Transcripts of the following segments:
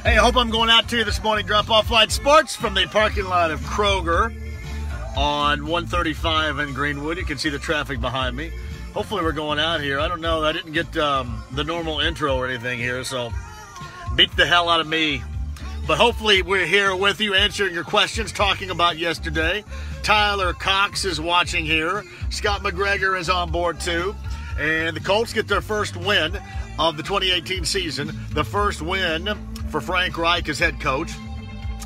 Hey, I hope I'm going out to you this morning. Drop-off Flight Sports from the parking lot of Kroger on 135 in Greenwood. You can see the traffic behind me. Hopefully we're going out here. I don't know. I didn't get the normal intro or anything here, so beat the hell out of me. But hopefully we're here with you answering your questions, talking about yesterday. Tyler Cox is watching here. Scott McGregor is on board too. And the Colts get their first win of the 2018 season. The first win for Frank Reich as head coach.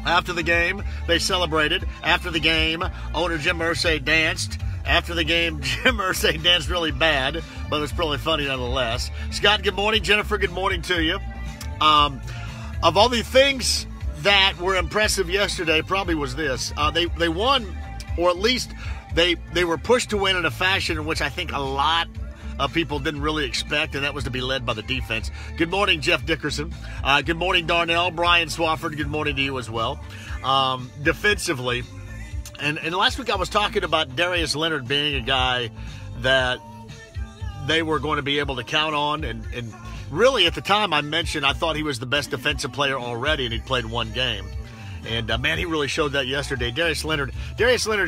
After the game, they celebrated. After the game, owner Jim Irsay danced. After the game, Jim Irsay danced really bad, but it was probably funny nonetheless. Scott, good morning. Jennifer, good morning to you. Of all the things that were impressive yesterday, probably was this. They won, or at least they were pushed to win in a fashion in which I think a lot people didn't really expect, and that was to be led by the defense. Good morning, Jeff Dickerson. Good morning, Darnell. Brian Swafford, good morning to you as well. Defensively, and last week I was talking about Darius Leonard being a guy that they were going to be able to count on, and really at the time I mentioned I thought he was the best defensive player already, and he'd played one game. And, man, he really showed that yesterday. Darius Leonard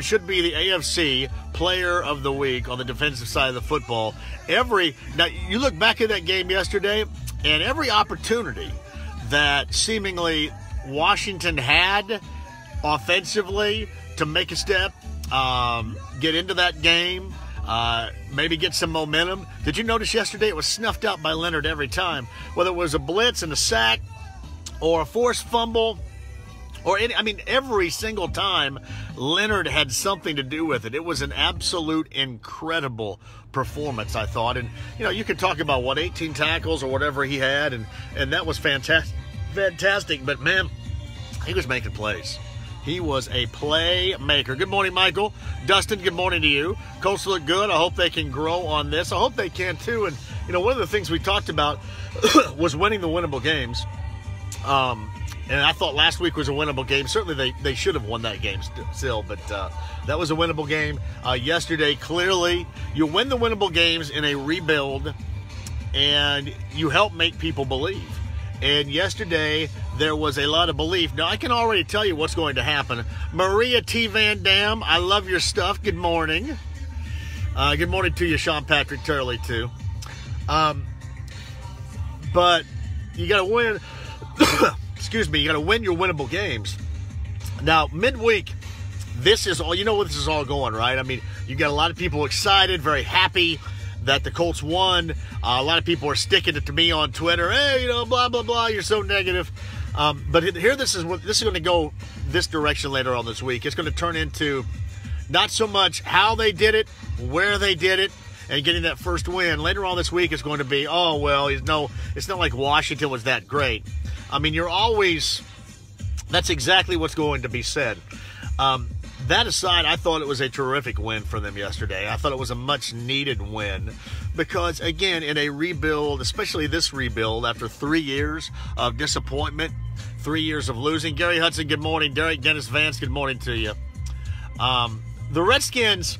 should be the AFC Player of the Week on the defensive side of the football. Now, you look back at that game yesterday, and every opportunity that seemingly Washington had offensively to make a step, get into that game, maybe get some momentum. Did you notice yesterday it was snuffed out by Leonard every time? Whether it was a blitz and a sack or a forced fumble, or every single time Leonard had something to do with it. It was an absolute incredible performance, I thought. And, you can talk about, 18 tackles or whatever he had, and that was fantastic. But, man, he was making plays. He was a playmaker. Good morning, Michael. Dustin, good morning to you. Colts look good. I hope they can grow on this. I hope they can, too. And, one of the things we talked about was winning the winnable games. And I thought last week was a winnable game. Certainly they should have won that game still, but that was a winnable game. Yesterday, clearly, you win the winnable games in a rebuild, and you help make people believe. And yesterday, there was a lot of belief. Now, I can already tell you what's going to happen. Maria T. Van Dam, I love your stuff. Good morning. Good morning to you, Sean Patrick Turley, too. But you got to win. Excuse me, you got to win your winnable games. Now, midweek, this is all, where this is all going, right? You got a lot of people excited, very happy that the Colts won. A lot of people are sticking it to me on Twitter. Hey, blah, blah, blah, you're so negative. But here, this is going to go this direction later on this week. It's going to turn into not so much how they did it, where they did it, and getting that first win. Later on this week, it's going to be, it's not like Washington was that great. That's exactly what's going to be said. That aside, I thought it was a terrific win for them yesterday. I thought it was a much-needed win because, again, in a rebuild, especially this rebuild, after 3 years of disappointment, 3 years of losing. Gary Hudson, good morning. Derek Dennis Vance, good morning to you. The Redskins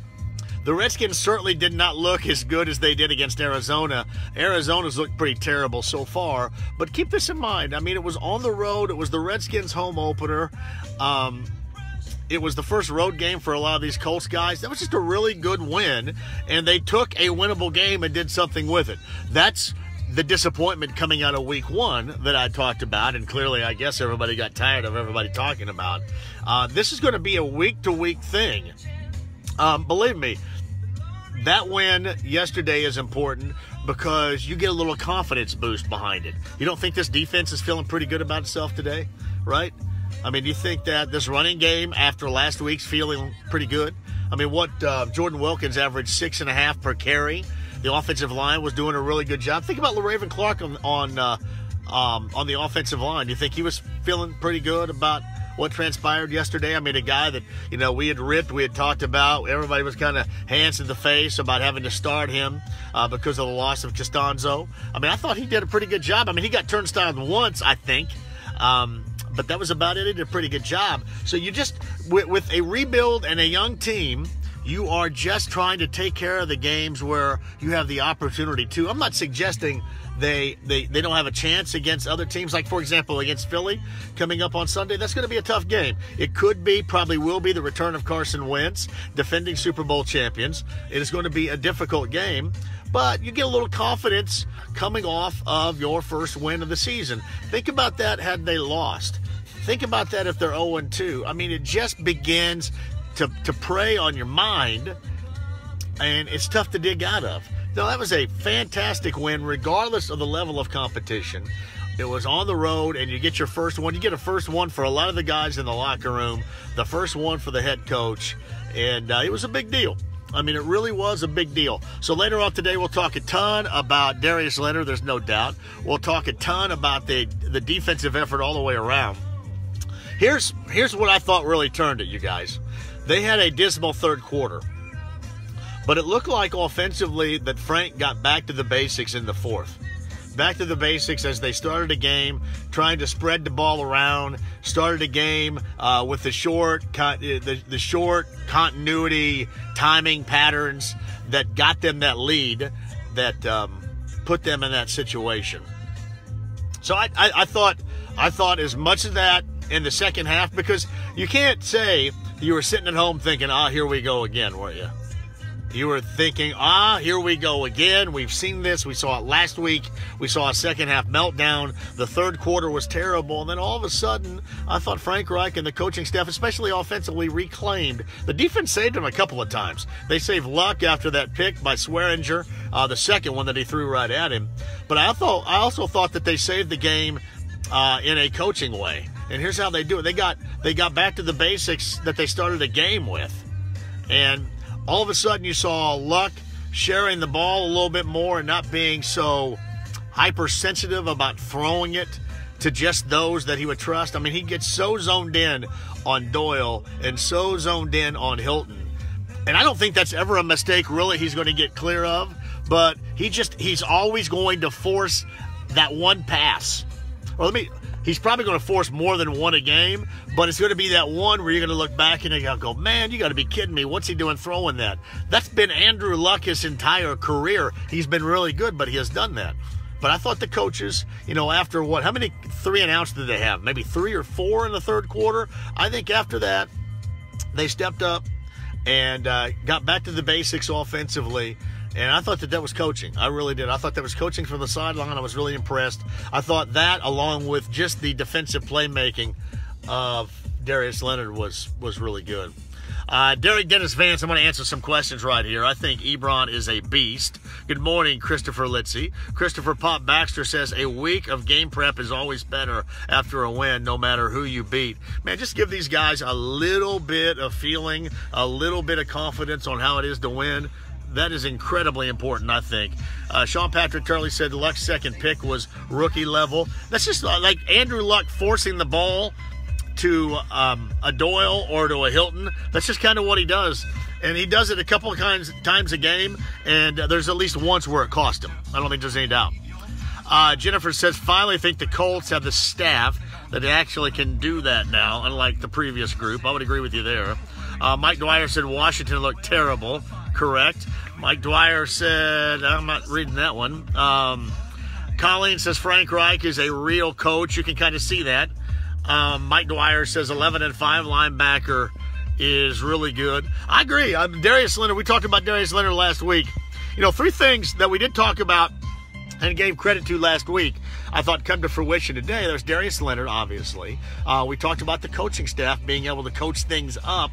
certainly did not look as good as they did against Arizona. Arizona's looked pretty terrible so far. But keep this in mind. It was on the road. It was the Redskins' home opener. It was the first road game for a lot of these Colts guys. That was just a really good win. And they took a winnable game and did something with it. That's the disappointment coming out of week one that I talked about. And clearly, I guess everybody got tired of everybody talking about. This is going to be a week-to-week thing. Believe me, that win yesterday is important because you get a little confidence boost behind it. You don't think this defense is feeling pretty good about itself today, right? You think that this running game after last week's feeling pretty good? Jordan Wilkins averaged 6.5 per carry. The offensive line was doing a really good job. Think about LaRaven Clark on the offensive line. Do you think he was feeling pretty good about what transpired yesterday? A guy that, we had talked about. Everybody was kind of hands in the face about having to start him because of the loss of Costanzo. I thought he did a pretty good job. He got turnstiles once, I think. But that was about it. He did a pretty good job. So you just, with a rebuild and a young team, You are just trying to take care of the games where you have the opportunity to. I'm not suggesting they don't have a chance against other teams. Like, for example, against Philly coming up on Sunday, that's going to be a tough game. It could be, probably will be, the return of Carson Wentz, defending Super Bowl champions. It is going to be a difficult game, but you get a little confidence coming off of your first win of the season. Think about that had they lost. Think about that if they're 0-2. I mean, it just begins to prey on your mind, and it's tough to dig out of. No, that was a fantastic win, regardless of the level of competition. It was on the road, and you get your first one. You get a first one for a lot of the guys in the locker room, the first one for the head coach, and it was a big deal. I mean, it really was a big deal. So later on today, we'll talk a ton about Darius Leonard, there's no doubt. We'll talk a ton about the defensive effort all the way around. Here's what I thought really turned it, you guys. They had a dismal third quarter, but it looked like offensively that Frank got back to the basics in the fourth. Back to the basics as they started a game, trying to spread the ball around, started a game with the short continuity, timing patterns that got them that lead, that put them in that situation. So I thought as much of that in the second half, because you can't say you were sitting at home thinking, here we go again, were you? You were thinking, here we go again. We've seen this. We saw it last week. We saw a second half meltdown. The third quarter was terrible. And then all of a sudden, I thought Frank Reich and the coaching staff, especially offensively, reclaimed. The defense saved him a couple of times. They saved Luck after that pick by Swearinger, the second one that he threw right at him. But I also thought that they saved the game in a coaching way. And here's how they do it. They got back to the basics that they started a game with. And all of a sudden you saw Luck sharing the ball a little bit more and not being so hypersensitive about throwing it to just those that he would trust. I mean, he gets so zoned in on Doyle and so zoned in on Hilton. And I don't think that's ever a mistake really he's going to get clear of, but he's always going to force that one pass. Or he's probably going to force more than one a game, but it's going to be that one where you're going to look back and you're going to go, man, you got to be kidding me. What's he doing throwing that? That's been Andrew Luck his entire career. He's been really good, but he has done that. But I thought the coaches, after how many 3-and-outs did they have? Maybe 3 or 4 in the third quarter? I think after that, they stepped up and got back to the basics offensively. And I thought that was coaching. I really did. I thought that was coaching from the sideline. I was really impressed. I thought that, along with just the defensive playmaking of Darius Leonard, was really good. Derek Dennis Vance, I'm going to answer some questions right here. I think Ebron is a beast. Good morning, Christopher Litzy. Christopher Pop Baxter says, a week of game prep is always better after a win, no matter who you beat. Man, just give these guys a little bit of feeling, a little bit of confidence on how it is to win. That is incredibly important, I think. Sean Patrick Turley said Luck's second pick was rookie level. That's just like Andrew Luck forcing the ball to a Doyle or to a Hilton. That's just kind of what he does. And he does it a couple of times a game, and there's at least once where it cost him. I don't think there's any doubt. Jennifer says, finally think the Colts have the staff that they actually can do that now, unlike the previous group. I would agree with you there. Mike Dwyer said Washington looked terrible. Correct. Mike Dwyer said, I'm not reading that one. Colleen says Frank Reich is a real coach. You can kind of see that. Mike Dwyer says 11-5 linebacker is really good. I agree. Darius Leonard, we talked about Darius Leonard last week. 3 things that we did talk about and gave credit to last week, I thought come to fruition today. There's Darius Leonard, obviously. We talked about the coaching staff being able to coach things up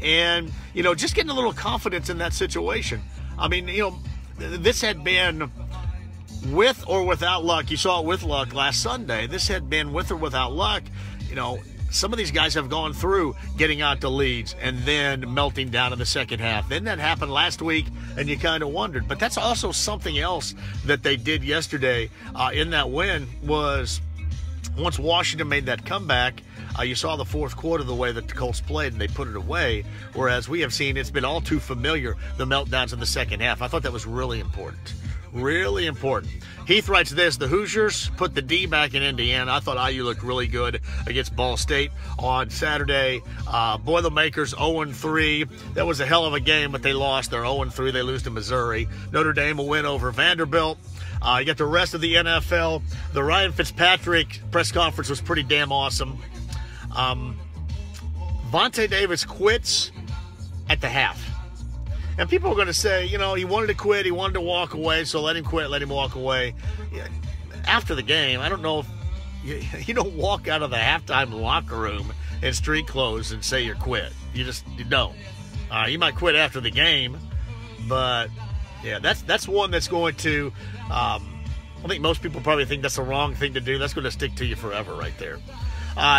and, just getting a little confidence in that situation. I mean, this had been with or without Luck. You saw it with Luck last Sunday. This had been with or without Luck. Some of these guys have gone through getting out to leads and then melting down in the second half. Then that happened last week, and you kind of wondered. But that's also something else that they did yesterday in that win was once Washington made that comeback, you saw the fourth quarter the way that the Colts played, and they put it away, whereas we have seen it's been all too familiar, the meltdowns in the second half. I thought that was really important. Really important. Heath writes this, the Hoosiers put the D back in Indiana. I thought IU looked really good against Ball State on Saturday. Boilermakers 0-3. That was a hell of a game, but they lost. They're 0-3. They lose to Missouri. Notre Dame will win over Vanderbilt. You get the rest of the NFL. The Ryan Fitzpatrick press conference was pretty damn awesome. Vontae Davis quits at the half. And people are going to say, you know, he wanted to quit, he wanted to walk away, so let him quit, let him walk away. Yeah, after the game, I don't know if you don't walk out of the halftime locker room in street clothes and say you're quit. You don't. You might quit after the game, but yeah, that's one that's going to. I think most people probably think that's the wrong thing to do. That's going to stick to you forever, right there.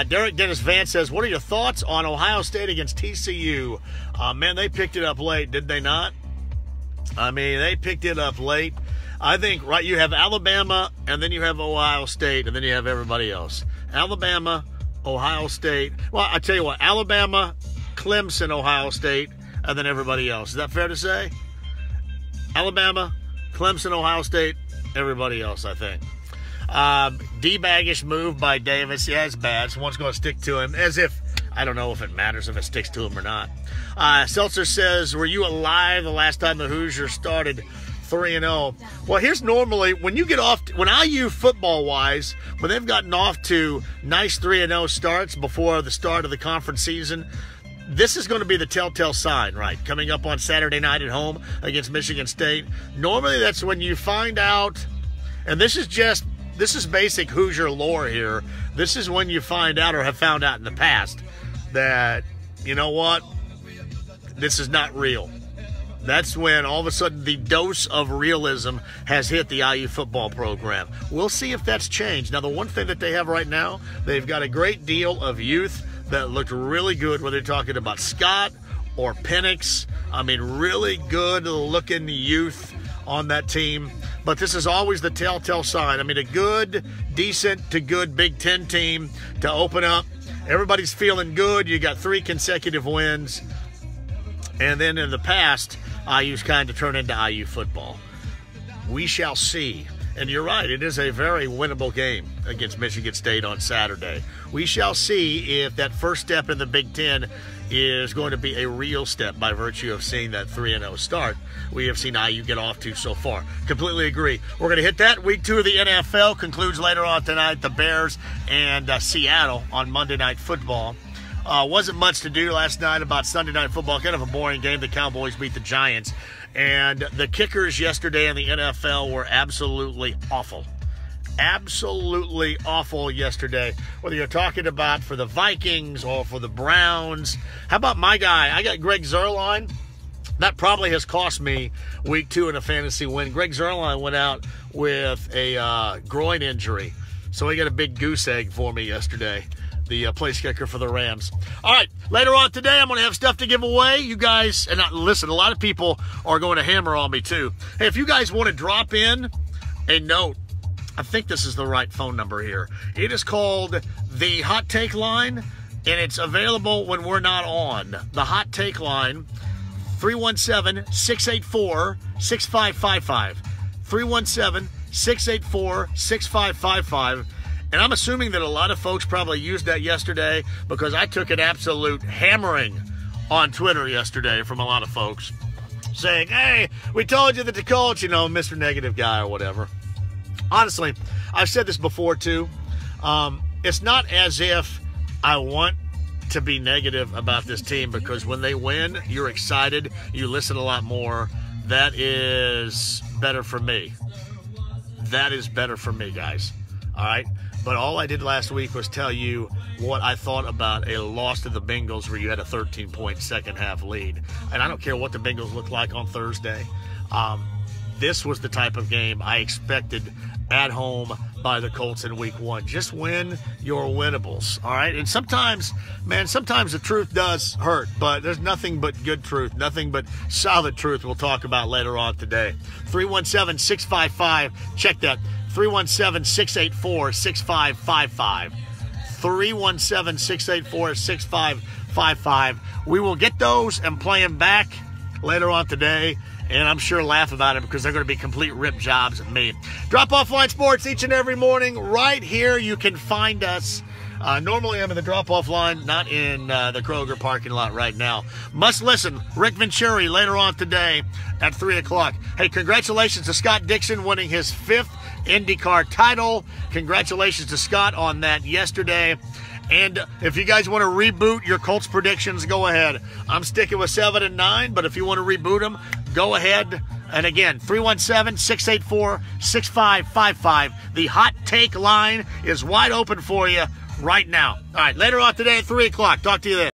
Derek Dennis Vance says, what are your thoughts on Ohio State against TCU? Man, they picked it up late, did they not? I mean, they picked it up late. I think, right, you have Alabama, and then you have Ohio State, and then you have everybody else. Alabama, Ohio State. Well, I tell you what, Alabama, Clemson, Ohio State, and then everybody else. Is that fair to say? Alabama, Clemson, Ohio State, everybody else, I think. D-baggish move by Davis. Yeah, it's bad. Someone's going to stick to him as if, I don't know if it matters if it sticks to him or not. Seltzer says, were you alive the last time the Hoosiers started 3-0? Well, here's normally, when you get off, when IU football-wise, when they've gotten off to nice 3-0 starts before the start of the conference season, this is going to be the telltale sign, right? Coming up on Saturday night at home against Michigan State. Normally, that's when you find out, and this is basic Hoosier lore here. This is when you find out or have found out in the past that, you know what, this is not real. That's when all of a sudden the dose of realism has hit the IU football program. We'll see if that's changed. Now, the one thing that they have right now, they've got a great deal of youth that looked really good, whether you're talking about Scott or Penix. I mean, really good-looking youth on that team. But this is always the telltale sign. I mean, a good, decent to good Big Ten team to open up. Everybody's feeling good. You got 3 consecutive wins. And then in the past, IU's kind of turned into IU football. We shall see. And you're right, it is a very winnable game against Michigan State on Saturday. We shall see if that first step in the Big Ten is going to be a real step by virtue of seeing that 3-0 start we have seen IU get off to so far. Completely agree. We're going to hit that. Week 2 of the NFL concludes later on tonight. The Bears and Seattle on Monday Night Football. Wasn't much to do last night about Sunday Night Football. Kind of a boring game. The Cowboys beat the Giants. And the kickers yesterday in the NFL were absolutely awful. Absolutely awful yesterday. Whether you're talking about for the Vikings or for the Browns. How about my guy? I got Greg Zuerlein. That probably has cost me week 2 in a fantasy win. Greg Zuerlein went out with a groin injury. So he got a big goose egg for me yesterday. The place kicker for the Rams. All right, later on today, I'm going to have stuff to give away. You guys, and listen, a lot of people are going to hammer on me too. Hey, if you guys want to drop in a note, I think this is the right phone number here. It is called the Hot Take Line, and it's available when we're not on. The Hot Take Line, 317-684-6555. 317-684-6555. And I'm assuming that a lot of folks probably used that yesterday because I took an absolute hammering on Twitter yesterday from a lot of folks saying, hey, we told you that the Colts, you know, Mr. Negative Guy or whatever. Honestly, I've said this before too. It's not as if I want to be negative about this team because when they win, you're excited. You listen a lot more. That is better for me. That is better for me, guys. All right? But all I did last week was tell you what I thought about a loss to the Bengals where you had a 13-point second-half lead. And I don't care what the Bengals look like on Thursday. This was the type of game I expected at home by the Colts in week 1. Just win your winnables, all right? And sometimes, man, sometimes the truth does hurt, but there's nothing but good truth, nothing but solid truth we'll talk about later on today. 317-655, check that. 317-684-6555. 317-684-6555. We will get those and play them back later on today, and I'm sure laugh about it because they're going to be complete rip jobs at me. Drop Off Line Sports each and every morning right here. You can find us Normally I'm in the drop-off line, not in the Kroger parking lot right now. Must listen. Rick Venturi later on today at 3 o'clock. Hey, congratulations to Scott Dixon winning his 5th IndyCar title. Congratulations to Scott on that yesterday. And if you guys want to reboot your Colts predictions, go ahead. I'm sticking with 7 and 9, but if you want to reboot them, go ahead. And again, 317-684-6555. The hot take line is wide open for you right now. All right, later on today at 3 o'clock. Talk to you then.